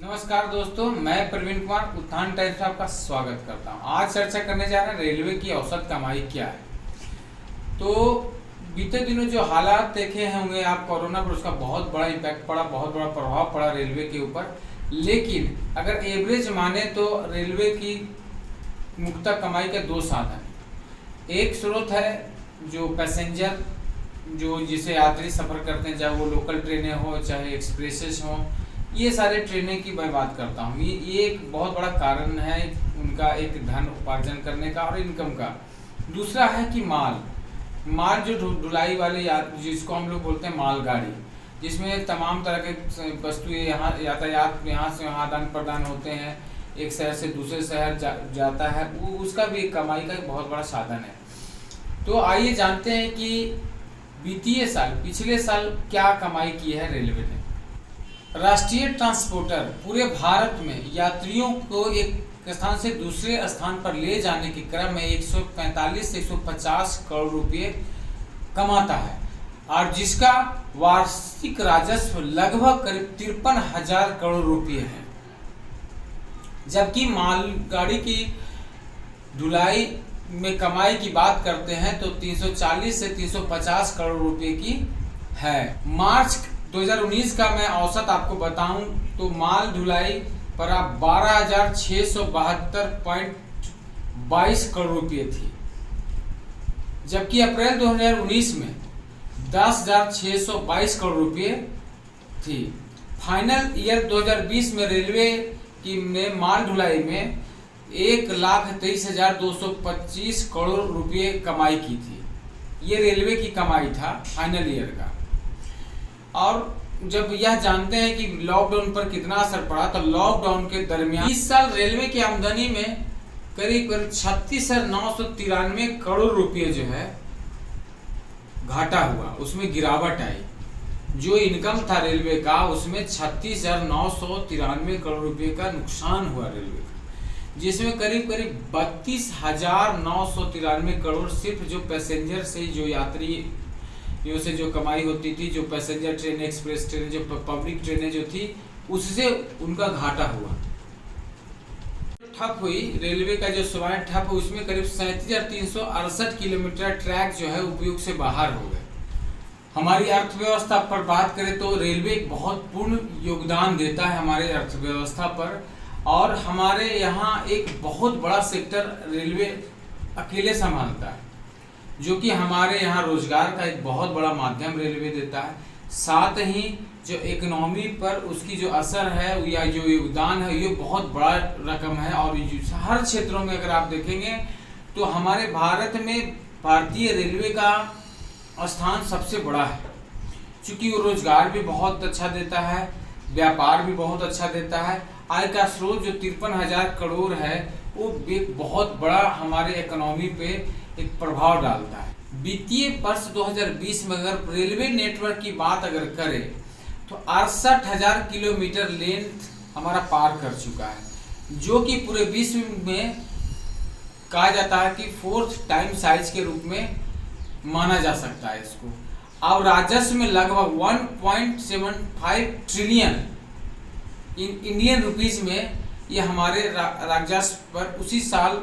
नमस्कार दोस्तों, मैं प्रवीण कुमार उत्थान टाइम्स में आपका स्वागत करता हूं। आज चर्चा करने जा रहे हैं रेलवे की औसत कमाई क्या है। तो बीते दिनों जो हालात देखे होंगे आप, कोरोना पर उसका बहुत बड़ा इम्पैक्ट पड़ा, बहुत बड़ा प्रभाव पड़ा रेलवे के ऊपर। लेकिन अगर एवरेज माने तो रेलवे की मुख्यतः कमाई के दो साधन। एक स्रोत है जो पैसेंजर, जो जिसे यात्री सफ़र करते हैं, चाहे वो लोकल ट्रेनें हो चाहे एक्सप्रेसेस हो, ये सारे ट्रेनें की मैं बात करता हूँ। ये एक बहुत बड़ा कारण है उनका एक धन उपार्जन करने का और इनकम का। दूसरा है कि माल जो ढुलाई वाले जिसको हम लोग बोलते हैं मालगाड़ी, जिसमें तमाम तरह के वस्तुएं यहाँ यातायात यहाँ से वहाँ आदान प्रदान होते हैं, एक शहर से दूसरे शहर जाता है, उसका भी एक कमाई का एक बहुत बड़ा साधन है। तो आइए जानते हैं कि वित्तीय साल पिछले साल क्या कमाई की है रेलवे ने। राष्ट्रीय ट्रांसपोर्टर पूरे भारत में यात्रियों को एक स्थान से दूसरे स्थान पर ले जाने के क्रम में 145 से 150 करोड़ रुपए कमाता है और जिसका वार्षिक राजस्व लगभग करीब 53,000 करोड़ रुपए है। जबकि मालगाड़ी की ढुलाई में कमाई की बात करते हैं तो 340 से 350 करोड़ रुपए की है। मार्च 2019 का मैं औसत आपको बताऊं तो माल ढुलाई पर आप 12,672.22 करोड़ रुपए थी, जबकि अप्रैल 2019 में 10,622 करोड़ रुपए थी। फाइनल ईयर 2020 में रेलवे की ने माल ढुलाई में 1,23,225 करोड़ रुपए कमाई की थी। ये रेलवे की कमाई था फाइनल ईयर का। और जब यह जानते हैं कि लॉकडाउन पर कितना असर पड़ा, तो लॉकडाउन के दरमियान इस साल रेलवे की आमदनी में करीब 36,993 करोड़ रुपए जो है घाटा हुआ, उसमें गिरावट आई। जो इनकम था रेलवे का उसमें 36,993 करोड़ रुपए का नुकसान हुआ रेलवे का, जिसमें करीब 32,993 करोड़ सिर्फ जो पैसेंजर से, जो यात्री से जो कमाई होती थी, जो पैसेंजर ट्रेन, एक्सप्रेस ट्रेन, जो पब्लिक ट्रेनें जो थी, उससे उनका घाटा हुआ। ठप हुई रेलवे का जो सेवाएं ठप हुई, उसमें करीब 37,368 किलोमीटर ट्रैक जो है उपयोग से बाहर हो गए। हमारी अर्थव्यवस्था पर बात करें तो रेलवे एक बहुत पूर्ण योगदान देता है हमारे अर्थव्यवस्था पर, और हमारे यहाँ एक बहुत बड़ा सेक्टर रेलवे अकेले संभालता है, जो कि हमारे यहाँ रोजगार का एक बहुत बड़ा माध्यम रेलवे देता है। साथ ही जो इकोनॉमी पर उसकी जो असर है या जो योगदान है, ये बहुत बड़ा रकम है। और हर क्षेत्रों में अगर आप देखेंगे तो हमारे भारत में भारतीय रेलवे का स्थान सबसे बड़ा है, क्योंकि वो रोजगार भी बहुत अच्छा देता है, व्यापार भी बहुत अच्छा देता है। आय का स्रोत जो 53,000 करोड़ है, वो एक बहुत बड़ा हमारे इकोनॉमी पे एक प्रभाव डालता है। वित्तीय वर्ष 2020 में अगर रेलवे नेटवर्क की बात अगर करें तो 68,000 किलोमीटर लेंथ हमारा पार कर चुका है, जो कि पूरे विश्व में कहा जाता है कि 4th टाइम साइज के रूप में माना जा सकता है इसको। और राजस्व में लगभग 1.75 ट्रिलियन इंडियन रुपीज में ये हमारे राजस्व पर उसी साल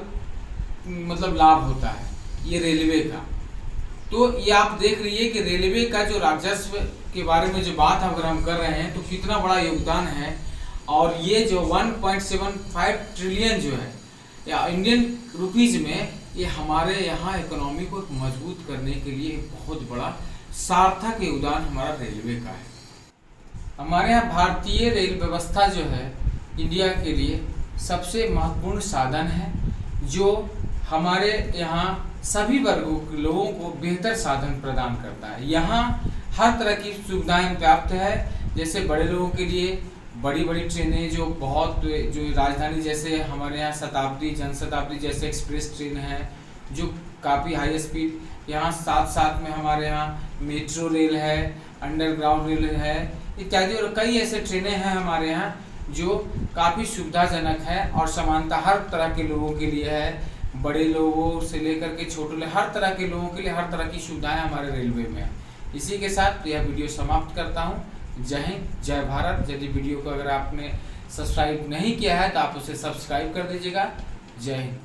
मतलब लाभ होता है ये रेलवे का। तो ये आप देख रही कि रेलवे का जो राजस्व के बारे में जो बात अगर हम कर रहे हैं तो कितना बड़ा योगदान है। और ये जो 1.75 ट्रिलियन जो है या इंडियन रुपीज में, ये हमारे यहाँ इकोनॉमी को मजबूत करने के लिए बहुत बड़ा सार्थक योगदान हमारा रेलवे का है। हमारे यहाँ भारतीय रेल व्यवस्था जो है इंडिया के लिए सबसे महत्वपूर्ण साधन है, जो हमारे यहाँ सभी वर्गों के लोगों को बेहतर साधन प्रदान करता है। यहाँ हर तरह की सुविधाएं प्राप्त है, जैसे बड़े लोगों के लिए बड़ी बड़ी ट्रेनें जो राजधानी, जैसे हमारे यहाँ शताब्दी, जनशताब्दी जैसे एक्सप्रेस ट्रेन है जो काफ़ी हाई स्पीड। यहाँ साथ में हमारे यहाँ मेट्रो रेल है, अंडरग्राउंड रेल है इत्यादि, और कई ऐसे ट्रेनें हैं हमारे यहाँ जो काफ़ी सुविधाजनक है और समानता हर तरह के लोगों के लिए है। बड़े लोगों से लेकर के छोटे हर तरह के लोगों के लिए हर तरह की सुविधाएं हमारे रेलवे में है। इसी के साथ यह वीडियो समाप्त करता हूं। जय हिंद, जय भारत। यदि वीडियो को अगर आपने सब्सक्राइब नहीं किया है तो आप उसे सब्सक्राइब कर दीजिएगा। जय हिंद।